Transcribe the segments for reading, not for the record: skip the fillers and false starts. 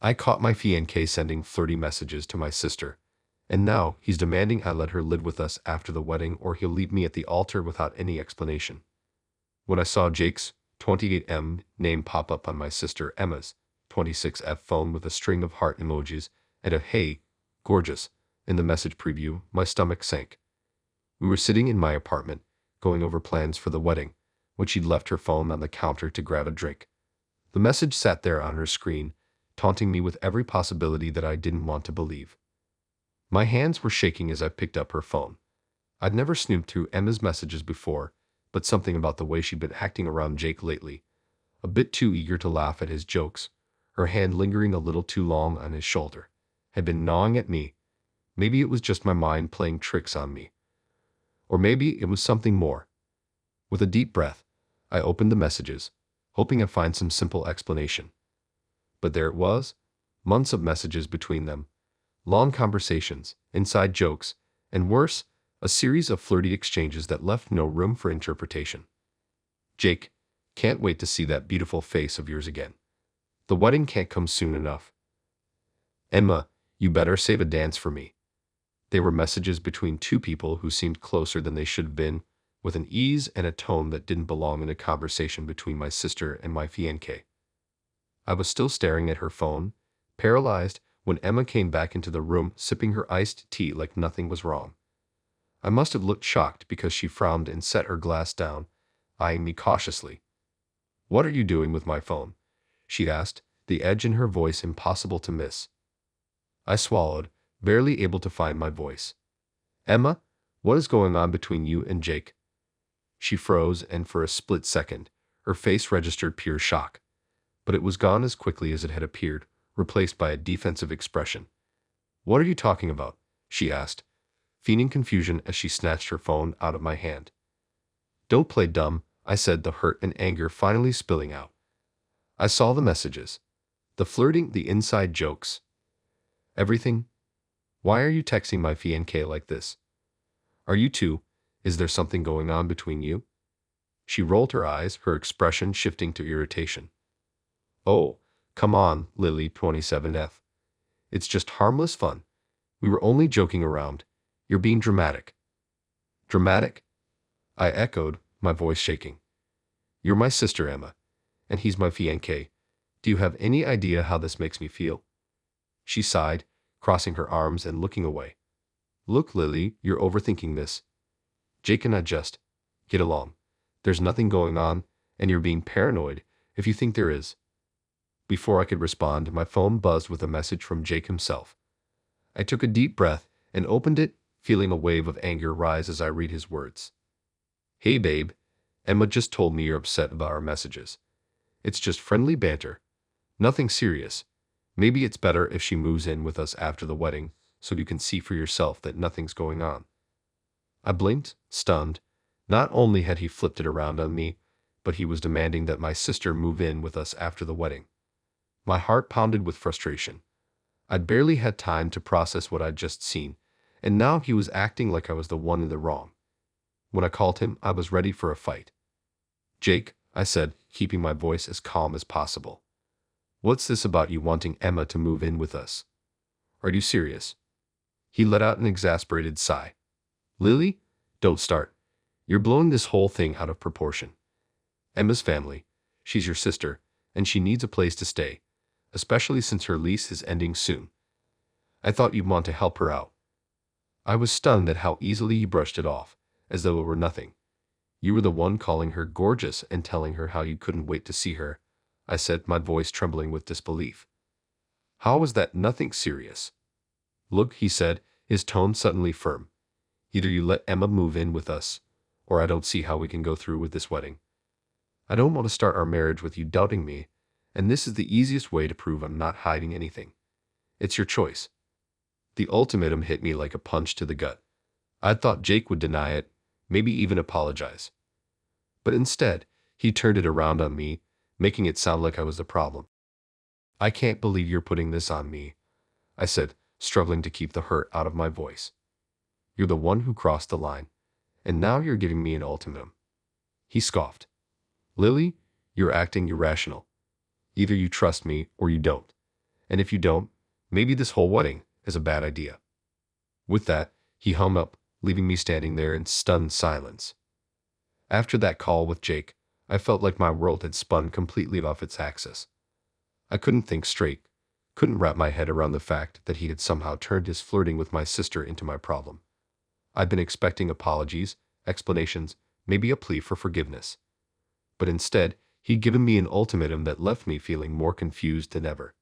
I caught my fiancé sending flirty messages to my sister, and now he's demanding I let her live with us after the wedding or he'll leave me at the altar without any explanation. When I saw Jake's 28M name pop up on my sister Emma's 26F phone with a string of heart emojis and a "Hey, gorgeous" in the message preview, my stomach sank. We were sitting in my apartment, going over plans for the wedding, when she'd left her phone on the counter to grab a drink. The message sat there on her screen, taunting me with every possibility that I didn't want to believe. My hands were shaking as I picked up her phone. I'd never snooped through Emma's messages before, but something about the way she'd been acting around Jake lately, a bit too eager to laugh at his jokes, her hand lingering a little too long on his shoulder, had been gnawing at me. Maybe it was just my mind playing tricks on me. Or maybe it was something more. With a deep breath, I opened the messages, hoping I'd find some simple explanation. But there it was, months of messages between them, long conversations, inside jokes, and worse, a series of flirty exchanges that left no room for interpretation. Jake, can't wait to see that beautiful face of yours again. The wedding can't come soon enough. Emma, you better save a dance for me. They were messages between two people who seemed closer than they should have been, with an ease and a tone that didn't belong in a conversation between my sister and my fiancé. I was still staring at her phone, paralyzed, when Emma came back into the room sipping her iced tea like nothing was wrong. I must have looked shocked because she frowned and set her glass down, eyeing me cautiously. "What are you doing with my phone?" she asked, the edge in her voice impossible to miss. I swallowed, barely able to find my voice. "Emma, what is going on between you and Jake?" She froze, and for a split second, her face registered pure shock. But it was gone as quickly as it had appeared, replaced by a defensive expression. "What are you talking about?" she asked, feigning confusion as she snatched her phone out of my hand. "Don't play dumb," I said, the hurt and anger finally spilling out. "I saw the messages. The flirting, the inside jokes. Everything. Why are you texting my fiancé like this? Are you two? Is there something going on between you?" She rolled her eyes, her expression shifting to irritation. "Oh, come on, Lily 27F. It's just harmless fun. We were only joking around. You're being dramatic." "Dramatic?" I echoed, my voice shaking. "You're my sister, Emma, and he's my fiancé. Do you have any idea how this makes me feel?" She sighed, crossing her arms and looking away. "Look, Lily, you're overthinking this. Jake and I just get along. There's nothing going on, and you're being paranoid if you think there is." Before I could respond, my phone buzzed with a message from Jake himself. I took a deep breath and opened it, feeling a wave of anger rise as I read his words. "Hey babe, Emma just told me you're upset about our messages. It's just friendly banter. Nothing serious. Maybe it's better if she moves in with us after the wedding, so you can see for yourself that nothing's going on." I blinked, stunned. Not only had he flipped it around on me, but he was demanding that my sister move in with us after the wedding. My heart pounded with frustration. I'd barely had time to process what I'd just seen, and now he was acting like I was the one in the wrong. When I called him, I was ready for a fight. "Jake," I said, keeping my voice as calm as possible. "What's this about you wanting Emma to move in with us? Are you serious?" He let out an exasperated sigh. "Lily, don't start. You're blowing this whole thing out of proportion. Emma's family. She's your sister, and she needs a place to stay, especially since her lease is ending soon. I thought you'd want to help her out." I was stunned at how easily he brushed it off, as though it were nothing. "You were the one calling her gorgeous and telling her how you couldn't wait to see her," I said, my voice trembling with disbelief. "How was that nothing serious?" "Look," he said, his tone suddenly firm. "Either you let Emma move in with us, or I don't see how we can go through with this wedding. I don't want to start our marriage with you doubting me, and this is the easiest way to prove I'm not hiding anything. It's your choice." The ultimatum hit me like a punch to the gut. I'd thought Jake would deny it, maybe even apologize. But instead, he turned it around on me, making it sound like I was the problem. "I can't believe you're putting this on me," I said, struggling to keep the hurt out of my voice. "You're the one who crossed the line, and now you're giving me an ultimatum." He scoffed. "Lily, you're acting irrational. Either you trust me or you don't. And if you don't, maybe this whole wedding is a bad idea." With that, he hung up, leaving me standing there in stunned silence. After that call with Jake, I felt like my world had spun completely off its axis. I couldn't think straight, couldn't wrap my head around the fact that he had somehow turned his flirting with my sister into my problem. I'd been expecting apologies, explanations, maybe a plea for forgiveness. But instead, he'd given me an ultimatum that left me feeling more confused than ever.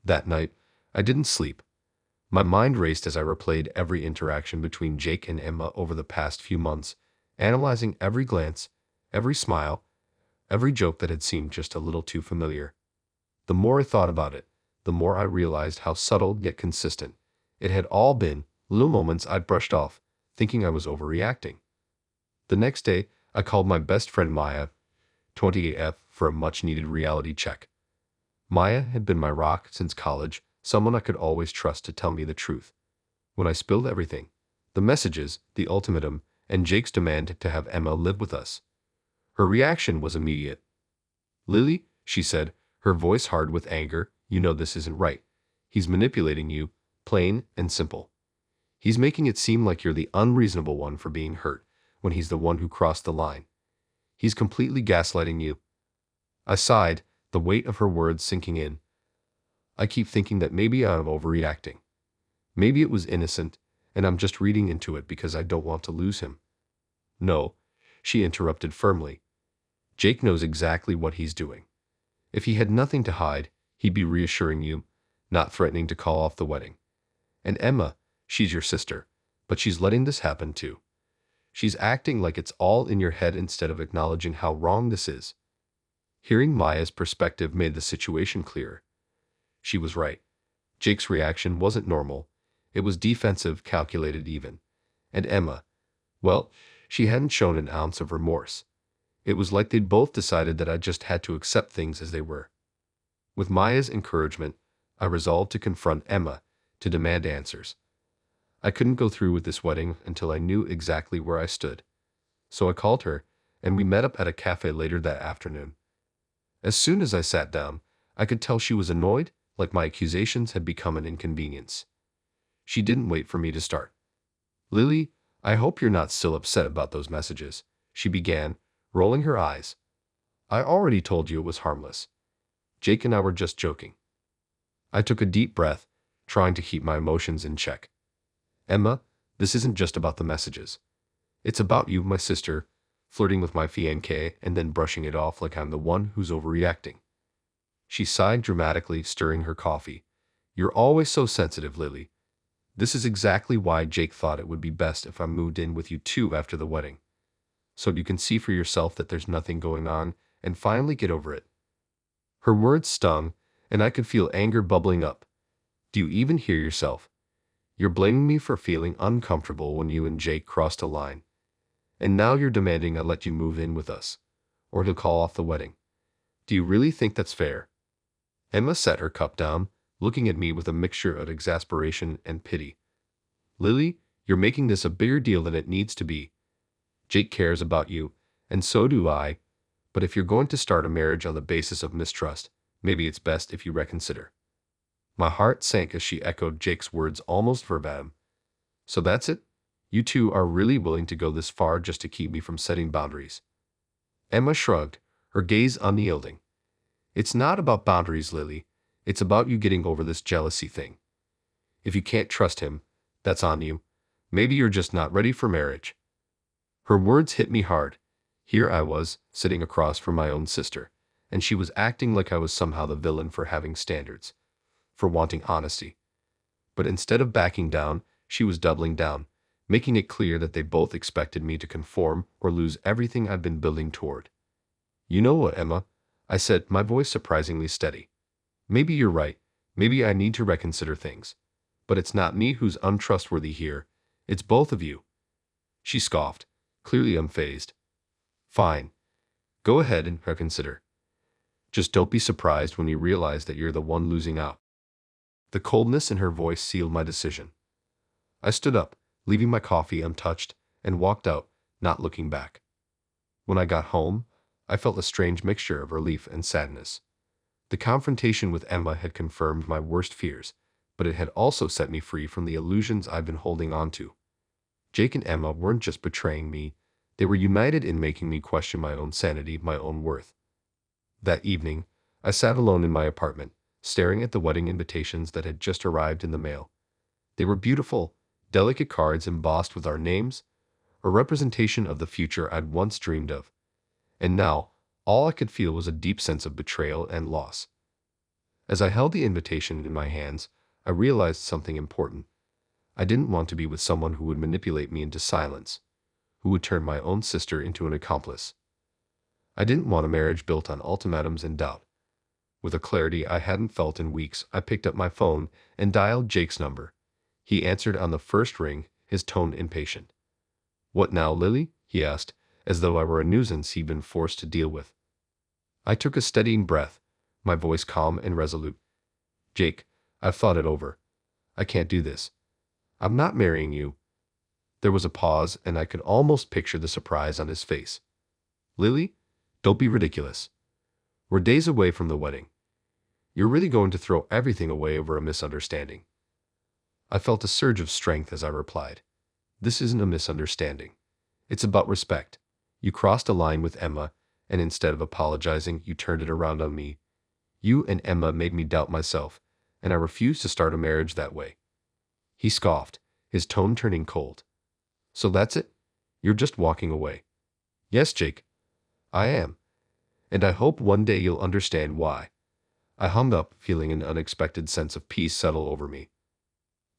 That night, I didn't sleep. My mind raced as I replayed every interaction between Jake and Emma over the past few months, analyzing every glance, every smile, every joke that had seemed just a little too familiar. The more I thought about it, the more I realized how subtle yet consistent it had all been, little moments I'd brushed off, thinking I was overreacting. The next day, I called my best friend Maya, 28F, for a much-needed reality check. Maya had been my rock since college, someone I could always trust to tell me the truth. When I spilled everything, the messages, the ultimatum, and Jake's demand to have Emma live with us, her reaction was immediate. "Lily," she said, her voice hard with anger, "you know this isn't right. He's manipulating you, plain and simple. He's making it seem like you're the unreasonable one for being hurt, when he's the one who crossed the line. He's completely gaslighting you." I sighed, the weight of her words sinking in. I keep thinking that maybe I'm overreacting. Maybe it was innocent, and I'm just reading into it because I don't want to lose him. "No," she interrupted firmly. "Jake knows exactly what he's doing. If he had nothing to hide, he'd be reassuring you, not threatening to call off the wedding. And Emma, she's your sister, but she's letting this happen too. She's acting like it's all in your head instead of acknowledging how wrong this is." Hearing Maya's perspective made the situation clearer. She was right. Jake's reaction wasn't normal. It was defensive, calculated even. And Emma, well, she hadn't shown an ounce of remorse. It was like they'd both decided that I just had to accept things as they were. With Maya's encouragement, I resolved to confront Emma, to demand answers. I couldn't go through with this wedding until I knew exactly where I stood. So I called her, and we met up at a cafe later that afternoon. As soon as I sat down, I could tell she was annoyed, like my accusations had become an inconvenience. She didn't wait for me to start. "Lily, I hope you're not still upset about those messages," she began, rolling her eyes. "I already told you it was harmless. Jake and I were just joking." I took a deep breath, trying to keep my emotions in check. "Emma, this isn't just about the messages. It's about you, my sister, flirting with my fiancé and then brushing it off like I'm the one who's overreacting." She sighed dramatically, stirring her coffee. "You're always so sensitive, Lily. This is exactly why Jake thought it would be best if I moved in with you too after the wedding. So you can see for yourself that there's nothing going on and finally get over it." Her words stung, and I could feel anger bubbling up. "Do you even hear yourself? You're blaming me for feeling uncomfortable when you and Jake crossed a line. And now you're demanding I let you move in with us, or he'll call off the wedding. Do you really think that's fair?" Emma set her cup down, looking at me with a mixture of exasperation and pity. "Lily, you're making this a bigger deal than it needs to be. Jake cares about you, and so do I. But if you're going to start a marriage on the basis of mistrust, maybe it's best if you reconsider." My heart sank as she echoed Jake's words almost verbatim. "So that's it? You two are really willing to go this far just to keep me from setting boundaries?" Emma shrugged, her gaze unyielding. "It's not about boundaries, Lily. It's about you getting over this jealousy thing. If you can't trust him, that's on you. Maybe you're just not ready for marriage." Her words hit me hard. Here I was, sitting across from my own sister, and she was acting like I was somehow the villain for having standards, for wanting honesty. But instead of backing down, she was doubling down, making it clear that they both expected me to conform or lose everything I've been building toward. "You know what, Emma?" I said, my voice surprisingly steady. "Maybe you're right. Maybe I need to reconsider things. But it's not me who's untrustworthy here. It's both of you." She scoffed, clearly unfazed. "Fine. Go ahead and reconsider. Just don't be surprised when you realize that you're the one losing out." The coldness in her voice sealed my decision. I stood up, leaving my coffee untouched, and walked out, not looking back. When I got home, I felt a strange mixture of relief and sadness. The confrontation with Emma had confirmed my worst fears, but it had also set me free from the illusions I've been holding on to. Jake and Emma weren't just betraying me, they were united in making me question my own sanity, my own worth. That evening, I sat alone in my apartment, staring at the wedding invitations that had just arrived in the mail. They were beautiful, delicate cards embossed with our names, a representation of the future I'd once dreamed of. And now, all I could feel was a deep sense of betrayal and loss. As I held the invitation in my hands, I realized something important. I didn't want to be with someone who would manipulate me into silence, who would turn my own sister into an accomplice. I didn't want a marriage built on ultimatums and doubt. With a clarity I hadn't felt in weeks, I picked up my phone and dialed Jake's number. He answered on the first ring, his tone impatient. "What now, Lily?" he asked, as though I were a nuisance he'd been forced to deal with. I took a steadying breath, my voice calm and resolute. "Jake, I've thought it over. I can't do this. I'm not marrying you." There was a pause, and I could almost picture the surprise on his face. "Lily, don't be ridiculous. We're days away from the wedding. You're really going to throw everything away over a misunderstanding?" I felt a surge of strength as I replied. "This isn't a misunderstanding. It's about respect. You crossed a line with Emma, and instead of apologizing, you turned it around on me. You and Emma made me doubt myself, and I refuse to start a marriage that way." He scoffed, his tone turning cold. "So that's it? You're just walking away?" "Yes, Jake, I am. And I hope one day you'll understand why." I hung up, feeling an unexpected sense of peace settle over me.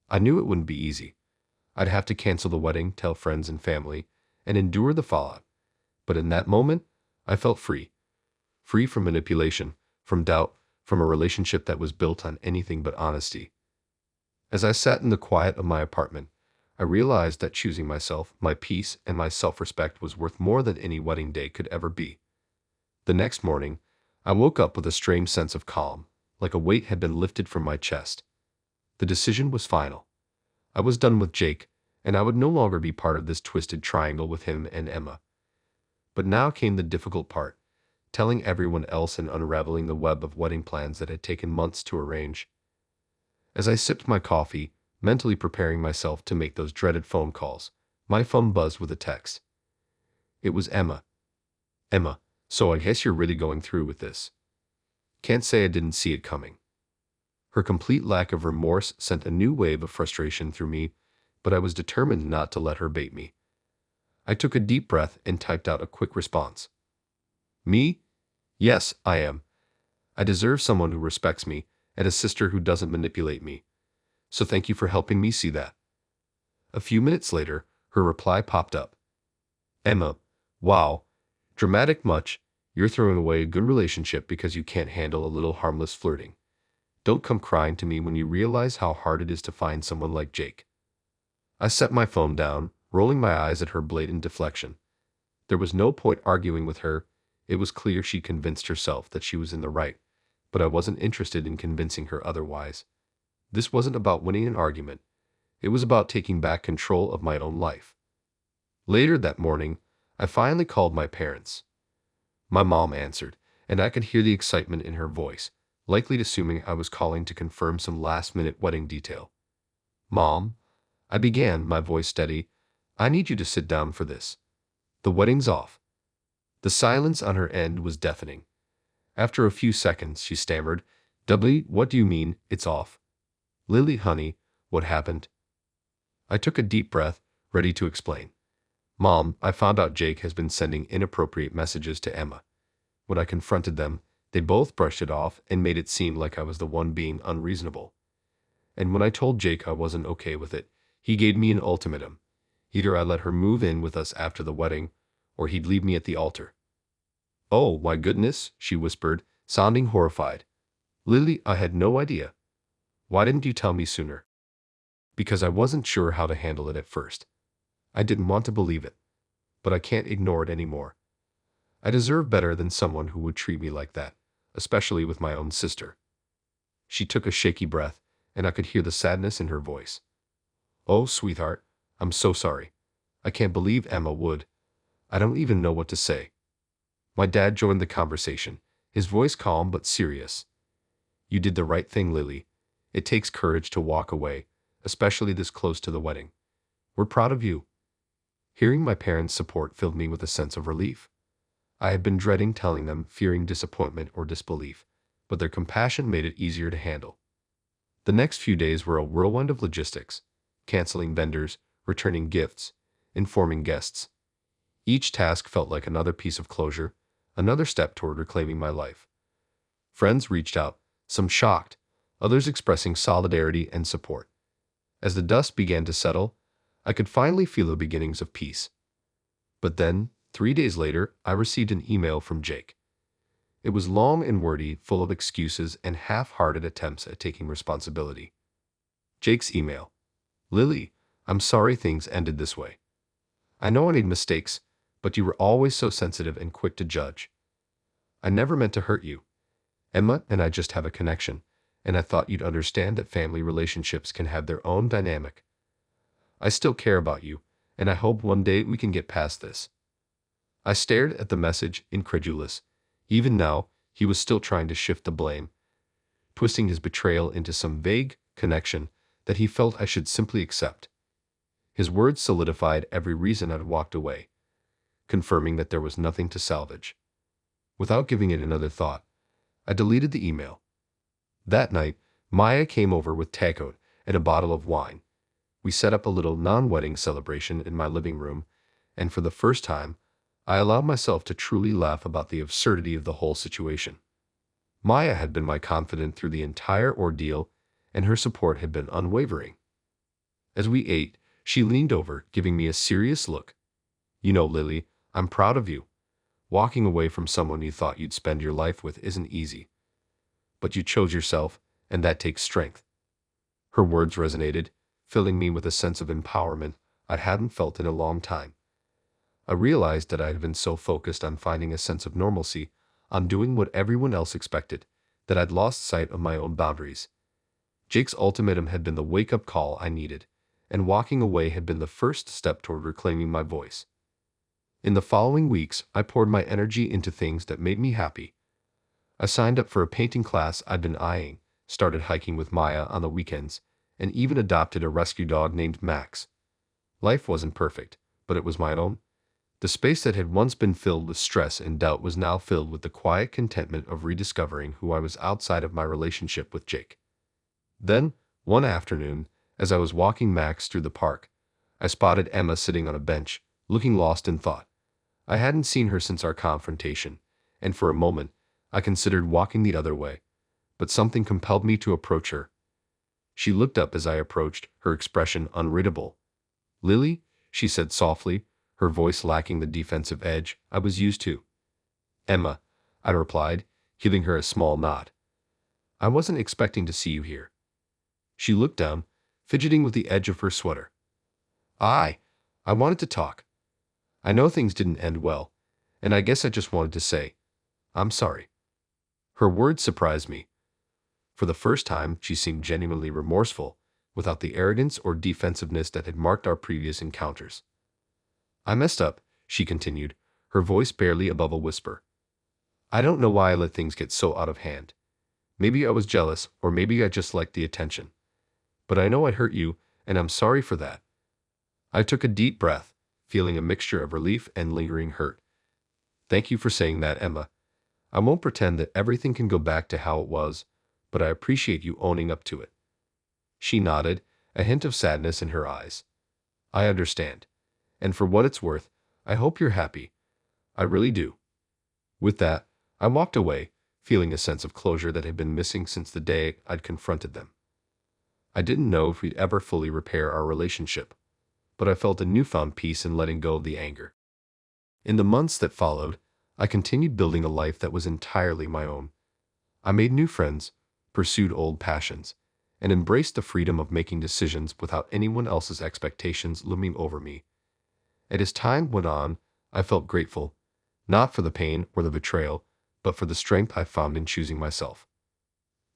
I knew it wouldn't be easy. I'd have to cancel the wedding, tell friends and family, and endure the fallout. But in that moment, I felt free. Free from manipulation, from doubt, from a relationship that was built on anything but honesty. As I sat in the quiet of my apartment, I realized that choosing myself, my peace, and my self-respect was worth more than any wedding day could ever be. The next morning, I woke up with a strange sense of calm, like a weight had been lifted from my chest. The decision was final. I was done with Jake, and I would no longer be part of this twisted triangle with him and Emma. But now came the difficult part, telling everyone else and unraveling the web of wedding plans that had taken months to arrange. As I sipped my coffee, mentally preparing myself to make those dreaded phone calls, my phone buzzed with a text. It was Emma. "Emma, so I guess you're really going through with this." Can't say I didn't see it coming. Her complete lack of remorse sent a new wave of frustration through me, but I was determined not to let her bait me. I took a deep breath and typed out a quick response. "Me? Yes, I am. I deserve someone who respects me and a sister who doesn't manipulate me. So thank you for helping me see that." A few minutes later, her reply popped up. "Emma, wow, dramatic much. You're throwing away a good relationship because you can't handle a little harmless flirting. Don't come crying to me when you realize how hard it is to find someone like Jake." I set my phone down, rolling my eyes at her blatant deflection. There was no point arguing with her. It was clear she convinced herself that she was in the right, but I wasn't interested in convincing her otherwise. This wasn't about winning an argument. It was about taking back control of my own life. Later that morning, I finally called my parents. My mom answered, and I could hear the excitement in her voice, likely assuming I was calling to confirm some last-minute wedding detail. "Mom," I began, my voice steady, "I need you to sit down for this. The wedding's off." The silence on her end was deafening. After a few seconds, she stammered, "Dudley, what do you mean, it's off?" "Lily, honey, what happened?" I took a deep breath, ready to explain. "Mom, I found out Jake has been sending inappropriate messages to Emma. When I confronted them, they both brushed it off and made it seem like I was the one being unreasonable. And when I told Jake I wasn't okay with it, he gave me an ultimatum. Either I let her move in with us after the wedding, or he'd leave me at the altar." "Oh, my goodness," she whispered, sounding horrified. "Lily, I had no idea. Why didn't you tell me sooner?" "Because I wasn't sure how to handle it at first. I didn't want to believe it, but I can't ignore it anymore. I deserve better than someone who would treat me like that, especially with my own sister." She took a shaky breath, and I could hear the sadness in her voice. "Oh, sweetheart, I'm so sorry. I can't believe Emma would. I don't even know what to say." My dad joined the conversation, his voice calm but serious. You did the right thing, Lily. It takes courage to walk away, especially this close to the wedding. We're proud of you." Hearing my parents' support filled me with a sense of relief. I had been dreading telling them, fearing disappointment or disbelief, but their compassion made it easier to handle. The next few days were a whirlwind of logistics, canceling vendors, returning gifts, informing guests. Each task felt like another piece of closure, another step toward reclaiming my life. Friends reached out, some shocked, others expressing solidarity and support. As the dust began to settle, I could finally feel the beginnings of peace. But then, 3 days later, I received an email from Jake. It was long and wordy, full of excuses and half-hearted attempts at taking responsibility. Jake's email. "Lily, I'm sorry things ended this way. I know I made mistakes, but you were always so sensitive and quick to judge. I never meant to hurt you. Emma and I just have a connection, and I thought you'd understand that family relationships can have their own dynamic. I still care about you, and I hope one day we can get past this." I stared at the message, incredulous. Even now, he was still trying to shift the blame, twisting his betrayal into some vague connection that he felt I should simply accept. His words solidified every reason I'd walked away, confirming that there was nothing to salvage. Without giving it another thought, I deleted the email. That night, Maya came over with takeout and a bottle of wine. We set up a little non-wedding celebration in my living room, and for the first time, I allowed myself to truly laugh about the absurdity of the whole situation. Maya had been my confidant through the entire ordeal, and her support had been unwavering. As we ate, she leaned over, giving me a serious look. "You know, Lily, I'm proud of you. Walking away from someone you thought you'd spend your life with isn't easy. But you chose yourself, and that takes strength." Her words resonated, filling me with a sense of empowerment I hadn't felt in a long time. I realized that I had been so focused on finding a sense of normalcy, on doing what everyone else expected, that I'd lost sight of my own boundaries. Jake's ultimatum had been the wake-up call I needed, and walking away had been the first step toward reclaiming my voice. In the following weeks, I poured my energy into things that made me happy. I signed up for a painting class I'd been eyeing, started hiking with Maya on the weekends, and even adopted a rescue dog named Max. Life wasn't perfect, but it was my own. The space that had once been filled with stress and doubt was now filled with the quiet contentment of rediscovering who I was outside of my relationship with Jake. Then, one afternoon, as I was walking Max through the park, I spotted Emma sitting on a bench, looking lost in thought. I hadn't seen her since our confrontation, and for a moment, I considered walking the other way, but something compelled me to approach her. She looked up as I approached, her expression unreadable. "Lily," she said softly, her voice lacking the defensive edge I was used to. "Emma," I replied, giving her a small nod. "I wasn't expecting to see you here." She looked down, fidgeting with the edge of her sweater. I wanted to talk. I know things didn't end well, and I guess I just wanted to say, I'm sorry." Her words surprised me. For the first time, she seemed genuinely remorseful, without the arrogance or defensiveness that had marked our previous encounters. "I messed up," she continued, her voice barely above a whisper. "I don't know why I let things get so out of hand. Maybe I was jealous, or maybe I just liked the attention. But I know I hurt you, and I'm sorry for that." I took a deep breath, feeling a mixture of relief and lingering hurt. "Thank you for saying that, Emma. I won't pretend that everything can go back to how it was, but I appreciate you owning up to it." She nodded, a hint of sadness in her eyes. "I understand. And for what it's worth, I hope you're happy. I really do." With that, I walked away, feeling a sense of closure that had been missing since the day I'd confronted them. I didn't know if we'd ever fully repair our relationship, but I felt a newfound peace in letting go of the anger. In the months that followed, I continued building a life that was entirely my own. I made new friends, pursued old passions, and embraced the freedom of making decisions without anyone else's expectations looming over me. And as time went on, I felt grateful, not for the pain or the betrayal, but for the strength I found in choosing myself.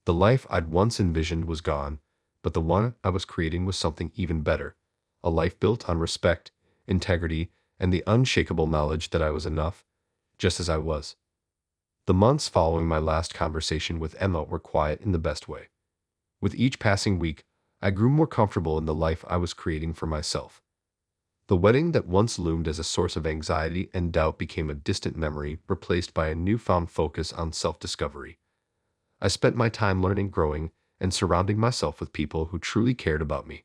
The life I'd once envisioned was gone, but the one I was creating was something even better, a life built on respect, integrity, and the unshakable knowledge that I was enough, just as I was. The months following my last conversation with Emma were quiet in the best way. With each passing week, I grew more comfortable in the life I was creating for myself. The wedding that once loomed as a source of anxiety and doubt became a distant memory, replaced by a newfound focus on self-discovery. I spent my time learning, growing, and surrounding myself with people who truly cared about me.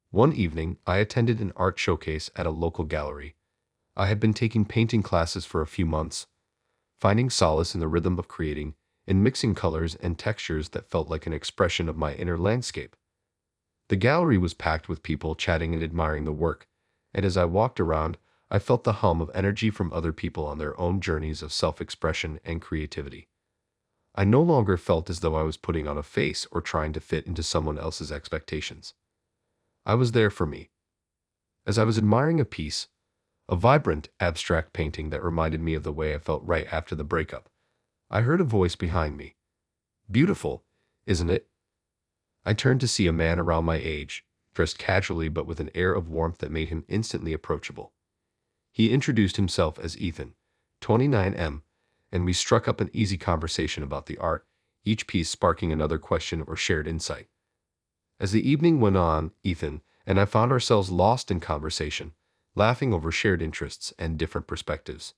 One evening, I attended an art showcase at a local gallery. I had been taking painting classes for a few months, finding solace in the rhythm of creating, in mixing colors and textures that felt like an expression of my inner landscape. The gallery was packed with people chatting and admiring the work, and as I walked around, I felt the hum of energy from other people on their own journeys of self-expression and creativity. I no longer felt as though I was putting on a face or trying to fit into someone else's expectations. I was there for me. As I was admiring a piece, a vibrant, abstract painting that reminded me of the way I felt right after the breakup, I heard a voice behind me. "Beautiful, isn't it?" I turned to see a man around my age, dressed casually but with an air of warmth that made him instantly approachable. He introduced himself as Ethan, 29M, and we struck up an easy conversation about the art, each piece sparking another question or shared insight. As the evening went on, Ethan and I found ourselves lost in conversation, laughing over shared interests and different perspectives.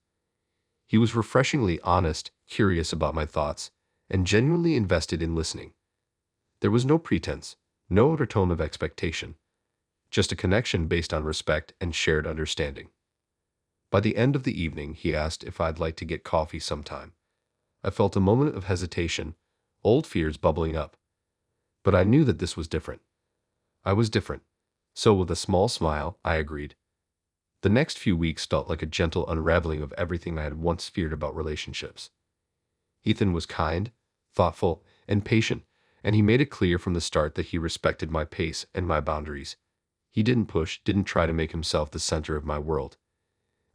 He was refreshingly honest, curious about my thoughts, and genuinely invested in listening. There was no pretense, no undertone of expectation, just a connection based on respect and shared understanding. By the end of the evening, he asked if I'd like to get coffee sometime. I felt a moment of hesitation, old fears bubbling up. But I knew that this was different. I was different. So with a small smile, I agreed. The next few weeks felt like a gentle unraveling of everything I had once feared about relationships. Ethan was kind, thoughtful, and patient, and he made it clear from the start that he respected my pace and my boundaries. He didn't push, didn't try to make himself the center of my world.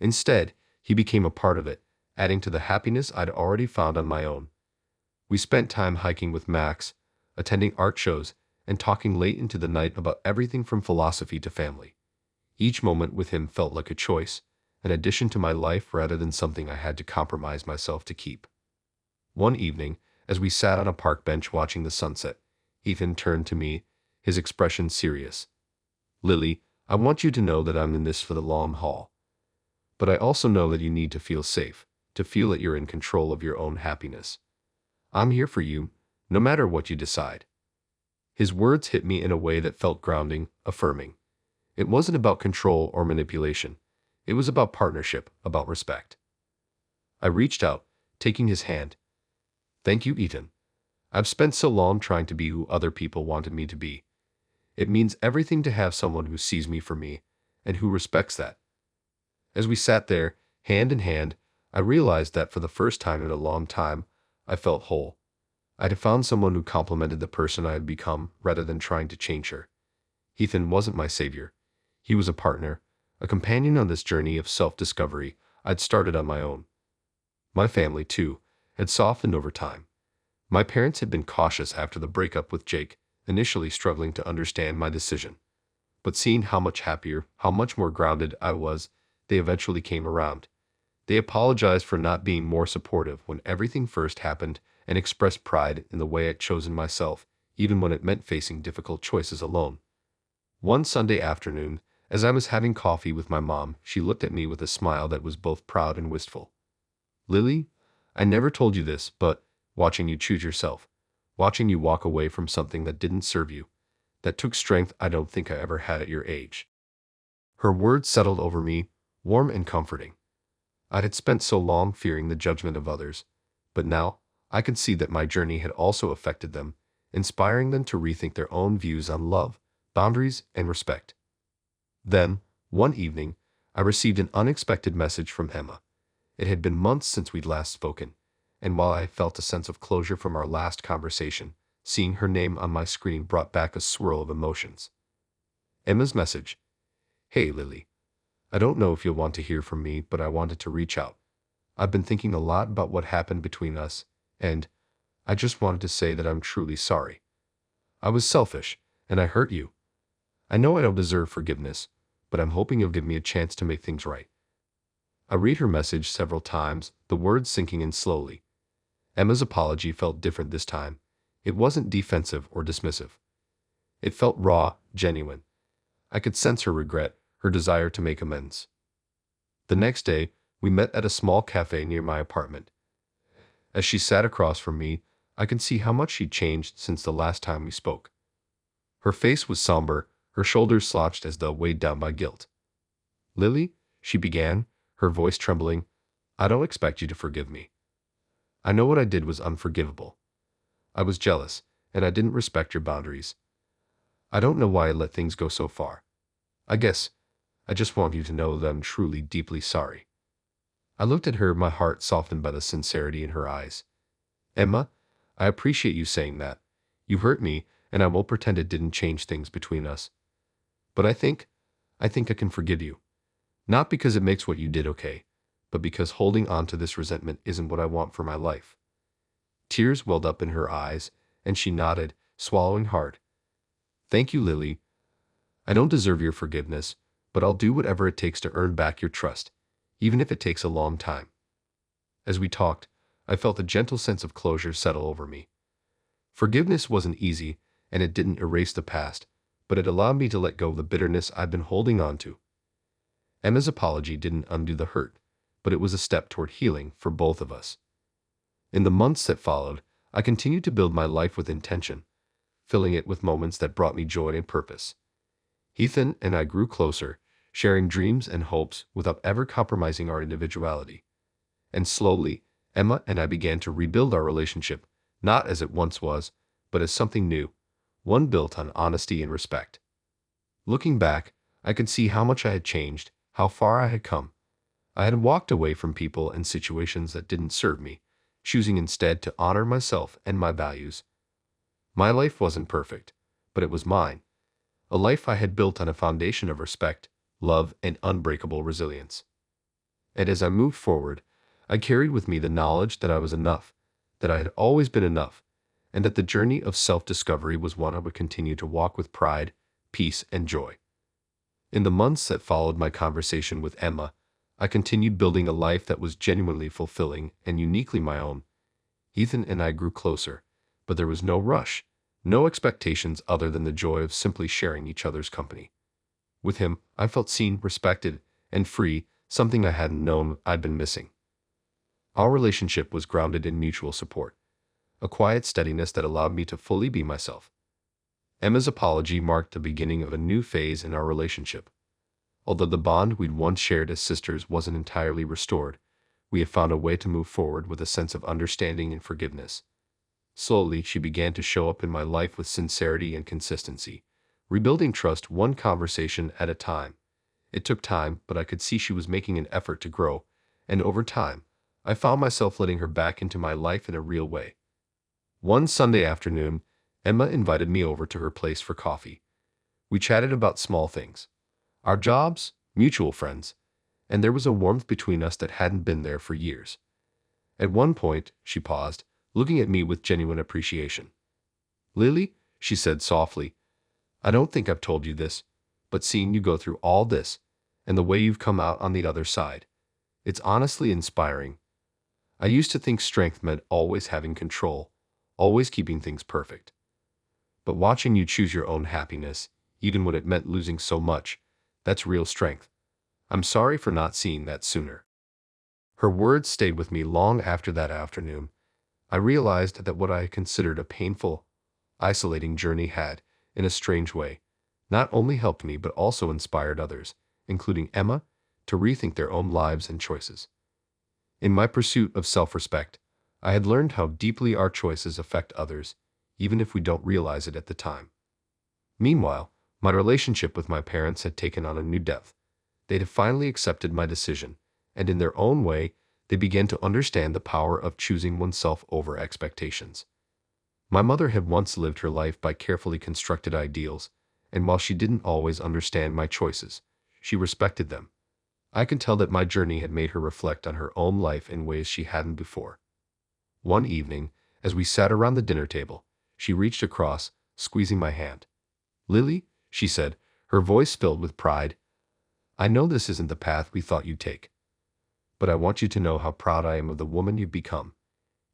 Instead, he became a part of it, adding to the happiness I'd already found on my own. We spent time hiking with Max, attending art shows, and talking late into the night about everything from philosophy to family. Each moment with him felt like a choice, an addition to my life rather than something I had to compromise myself to keep. One evening, as we sat on a park bench watching the sunset, Ethan turned to me, his expression serious. "Lily, I want you to know that I'm in this for the long haul. But I also know that you need to feel safe, to feel that you're in control of your own happiness. I'm here for you, no matter what you decide." His words hit me in a way that felt grounding, affirming. It wasn't about control or manipulation. It was about partnership, about respect. I reached out, taking his hand. "Thank you, Ethan. I've spent so long trying to be who other people wanted me to be. It means everything to have someone who sees me for me, and who respects that." As we sat there, hand in hand, I realized that for the first time in a long time, I felt whole. I had found someone who complemented the person I had become rather than trying to change her. Ethan wasn't my savior. He was a partner, a companion on this journey of self-discovery I'd started on my own. My family, too, had softened over time. My parents had been cautious after the breakup with Jake, initially struggling to understand my decision. But seeing how much happier, how much more grounded I was, they eventually came around. They apologized for not being more supportive when everything first happened and expressed pride in the way I'd chosen myself, even when it meant facing difficult choices alone. One Sunday afternoon, as I was having coffee with my mom, she looked at me with a smile that was both proud and wistful. "Lily, I never told you this, but watching you choose yourself, watching you walk away from something that didn't serve you, that took strength I don't think I ever had at your age." Her words settled over me, warm and comforting. I had spent so long fearing the judgment of others, but now I could see that my journey had also affected them, inspiring them to rethink their own views on love, boundaries, and respect. Then, one evening, I received an unexpected message from Emma. It had been months since we'd last spoken, and while I felt a sense of closure from our last conversation, seeing her name on my screen brought back a swirl of emotions. Emma's message: "Hey, Lily. I don't know if you'll want to hear from me, but I wanted to reach out. I've been thinking a lot about what happened between us, and I just wanted to say that I'm truly sorry. I was selfish, and I hurt you. I know I don't deserve forgiveness, but I'm hoping you'll give me a chance to make things right." I read her message several times, the words sinking in slowly. Emma's apology felt different this time. It wasn't defensive or dismissive. It felt raw, genuine. I could sense her regret, her desire to make amends. The next day, we met at a small cafe near my apartment. As she sat across from me, I could see how much she'd changed since the last time we spoke. Her face was somber, her shoulders slouched as though weighed down by guilt. "Lily," she began, her voice trembling, "I don't expect you to forgive me. I know what I did was unforgivable. I was jealous, and I didn't respect your boundaries. I don't know why I let things go so far. I guess I just want you to know that I'm truly, deeply sorry." I looked at her, my heart softened by the sincerity in her eyes. "Emma, I appreciate you saying that. You hurt me, and I won't pretend it didn't change things between us. But I think I can forgive you. Not because it makes what you did okay, but because holding on to this resentment isn't what I want for my life." Tears welled up in her eyes, and she nodded, swallowing hard. "Thank you, Lily. I don't deserve your forgiveness, but I'll do whatever it takes to earn back your trust, even if it takes a long time." As we talked, I felt a gentle sense of closure settle over me. Forgiveness wasn't easy, and it didn't erase the past, but it allowed me to let go of the bitterness I'd been holding on to. Emma's apology didn't undo the hurt, but it was a step toward healing for both of us. In the months that followed, I continued to build my life with intention, filling it with moments that brought me joy and purpose. Ethan and I grew closer, sharing dreams and hopes without ever compromising our individuality. And slowly, Emma and I began to rebuild our relationship, not as it once was, but as something new, one built on honesty and respect. Looking back, I could see how much I had changed, how far I had come. I had walked away from people and situations that didn't serve me, choosing instead to honor myself and my values. My life wasn't perfect, but it was mine, a life I had built on a foundation of respect, love, and unbreakable resilience. And as I moved forward, I carried with me the knowledge that I was enough, that I had always been enough, and that the journey of self-discovery was one I would continue to walk with pride, peace, and joy. In the months that followed my conversation with Emma, I continued building a life that was genuinely fulfilling and uniquely my own. Ethan and I grew closer, but there was no rush, no expectations other than the joy of simply sharing each other's company. With him, I felt seen, respected, and free, something I hadn't known I'd been missing. Our relationship was grounded in mutual support, a quiet steadiness that allowed me to fully be myself. Emma's apology marked the beginning of a new phase in our relationship. Although the bond we'd once shared as sisters wasn't entirely restored, we had found a way to move forward with a sense of understanding and forgiveness. Slowly, she began to show up in my life with sincerity and consistency, rebuilding trust one conversation at a time. It took time, but I could see she was making an effort to grow, and over time, I found myself letting her back into my life in a real way. One Sunday afternoon, Emma invited me over to her place for coffee. We chatted about small things, our jobs, mutual friends, and there was a warmth between us that hadn't been there for years. At one point, she paused, looking at me with genuine appreciation. "Lily," she said softly, "I don't think I've told you this, but seeing you go through all this, and the way you've come out on the other side, it's honestly inspiring. I used to think strength meant always having control, always keeping things perfect. But watching you choose your own happiness, even when it meant losing so much, that's real strength. I'm sorry for not seeing that sooner." Her words stayed with me long after that afternoon. I realized that what I had considered a painful, isolating journey had, in a strange way, not only helped me but also inspired others, including Emma, to rethink their own lives and choices. In my pursuit of self-respect, I had learned how deeply our choices affect others, even if we don't realize it at the time. Meanwhile, my relationship with my parents had taken on a new depth. They had finally accepted my decision, and in their own way, they began to understand the power of choosing oneself over expectations. My mother had once lived her life by carefully constructed ideals, and while she didn't always understand my choices, she respected them. I could tell that my journey had made her reflect on her own life in ways she hadn't before. One evening, as we sat around the dinner table, she reached across, squeezing my hand. "Lily," she said, her voice filled with pride, "I know this isn't the path we thought you'd take, but I want you to know how proud I am of the woman you've become.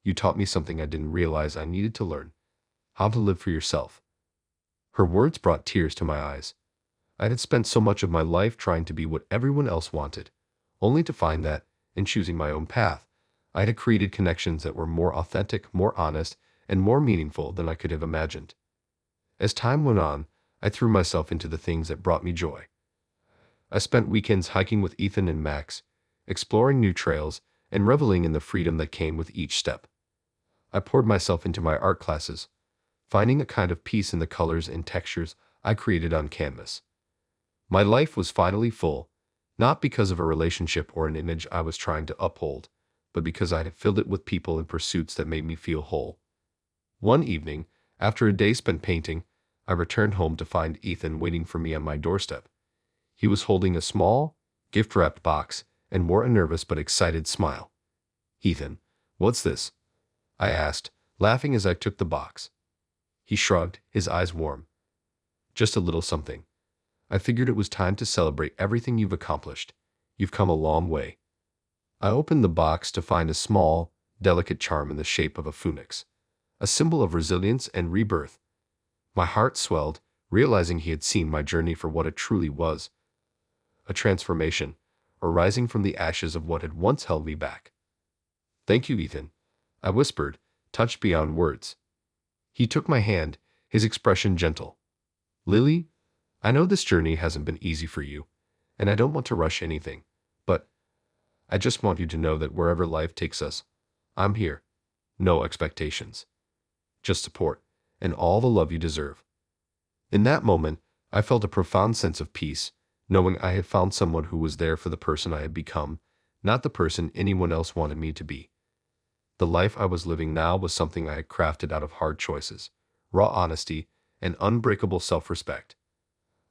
You taught me something I didn't realize I needed to learn. How to live for yourself." Her words brought tears to my eyes. I had spent so much of my life trying to be what everyone else wanted, only to find that, in choosing my own path, I had created connections that were more authentic, more honest, and more meaningful than I could have imagined. As time went on, I threw myself into the things that brought me joy. I spent weekends hiking with Ethan and Max, exploring new trails, and reveling in the freedom that came with each step. I poured myself into my art classes, finding a kind of peace in the colors and textures I created on canvas. My life was finally full, not because of a relationship or an image I was trying to uphold, but because I had filled it with people and pursuits that made me feel whole. One evening, after a day spent painting, I returned home to find Ethan waiting for me on my doorstep. He was holding a small, gift-wrapped box and wore a nervous but excited smile. "Ethan, what's this?" I asked, laughing as I took the box. He shrugged, his eyes warm. "Just a little something. I figured it was time to celebrate everything you've accomplished. You've come a long way." I opened the box to find a small, delicate charm in the shape of a phoenix, a symbol of resilience and rebirth. My heart swelled, realizing he had seen my journey for what it truly was, a transformation, a rising from the ashes of what had once held me back. "Thank you, Ethan," I whispered, touched beyond words. He took my hand, his expression gentle. "Lily, I know this journey hasn't been easy for you, and I don't want to rush anything, but I just want you to know that wherever life takes us, I'm here. No expectations. Just support, and all the love you deserve." In that moment, I felt a profound sense of peace, knowing I had found someone who was there for the person I had become, not the person anyone else wanted me to be. The life I was living now was something I had crafted out of hard choices, raw honesty, and unbreakable self-respect.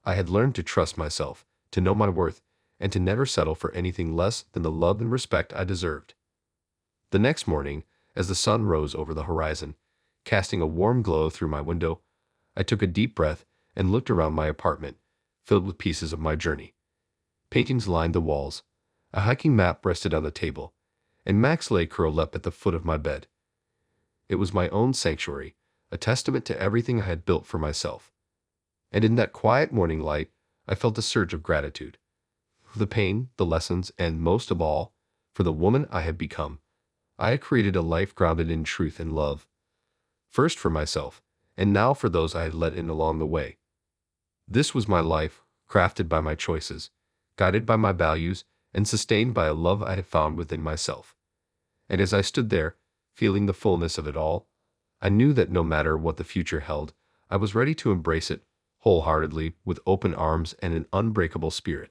I had learned to trust myself, to know my worth, and to never settle for anything less than the love and respect I deserved. The next morning, as the sun rose over the horizon, casting a warm glow through my window, I took a deep breath and looked around my apartment, filled with pieces of my journey. Paintings lined the walls, a hiking map rested on the table, and Max lay curled up at the foot of my bed. It was my own sanctuary, a testament to everything I had built for myself. And in that quiet morning light, I felt a surge of gratitude. For the pain, the lessons, and most of all, for the woman I had become. I had created a life grounded in truth and love. First for myself, and now for those I had let in along the way. This was my life, crafted by my choices, guided by my values, and sustained by a love I had found within myself. And as I stood there, feeling the fullness of it all, I knew that no matter what the future held, I was ready to embrace it, wholeheartedly, with open arms and an unbreakable spirit.